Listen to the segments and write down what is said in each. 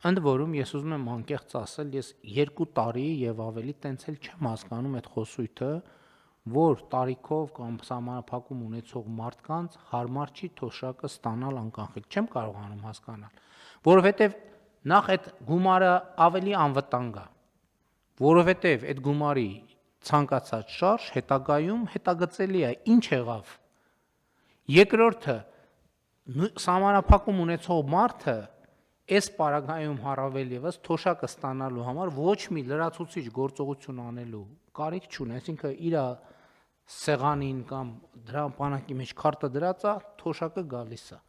Ընդ որում ես ուզում եմ անկեղծ ասել, ես 2 տարի եւ ավելի տենց էլ չեմ հասկանում այդ խոսույթը, որ տարիքով կամ սահմանափակում ունեցող մարդկանց հարմար չի թոշակը ստանալ անկանխիկ, չեմ կարողանում հասկանալ, որովհետեւ նախ այդ գումարը ավելի անվտանգ է, որովհետեւ այդ գումարի ցանկացած շարժ հետագայում հետագծելի է, ինչ եղավ։ Երկրորդը սահմանափակում ունեցող մարդը այս պարագայում առավել եւս թոշակը ստանալու համար ոչ մի լրացուցիչ գործողություն անելու կարիք չունի, այսինքն իր սեղանին կամ դրա բանակի մեջ քարտը դրած է, թոշակը գալիս է։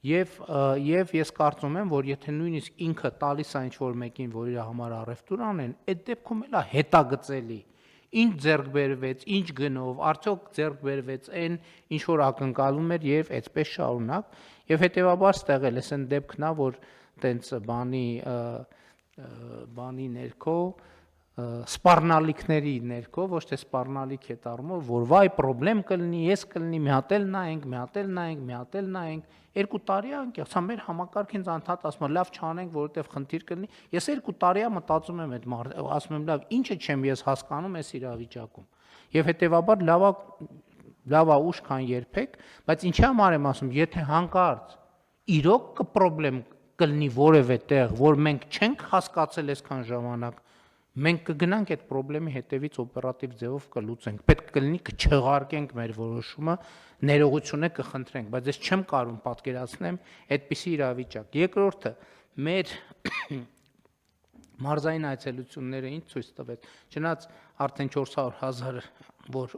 Եվ ես կարծում եմ, որ եթե նույնիսկ ինքը տալիս է ինչ-որ մեկին, որ իր համար առևտուր անեն, այդ դեպքում էլ է հետագծելի։ Ինչ ձեռք բերվեց, ինչ գնով, արդյոք ձեռք բերվեց այն, ինչ որ ակնկալում էր եւ այդպես շարունակ, եւ հետեւաբար ստեղ էլ էս այն դեպքն է, որ տենց բանի ներքո սպառնալիքների ներքո, ոչ թե սպառնալիք է առումով, որ վայ պրոբլեմ կլինի, ես կլինի, մի հատ էլ նայենք, 2 տարի է անկեղծ, մեր համակարգ ինձ անդադ ասում է, լավ չանենք, որովհետև խնդիր կլինի։ Ես 2 տարի է մտածում եմ այդ ասում եմ, լավ, ինչը չեմ ես հասկանում այս իրավիճակում։ Եվ հետեւաբար լավ է ուշ քան երբեք, բայց ինչի համար եմ ասում, եթե հանկարծ իրոք կպրոբլեմ կլինի որևէ տեղ, որ մենք չենք հասկացել այսքան ժամանակ, մենք կգնանք այդ խնդրի հետևից օպերատիվ ձևով կլուծենք։ Պետք կլինի կչեղարկենք մեր որոշումը, ներողություն կխնդրենք, բայց ես չեմ կարող պատկերացնեմ այդպիսի իրավիճակ։ Երկրորդը, մեր մարզային այցելությունները ինչ ցույց տվեց, չնայած արդեն 400,000 որ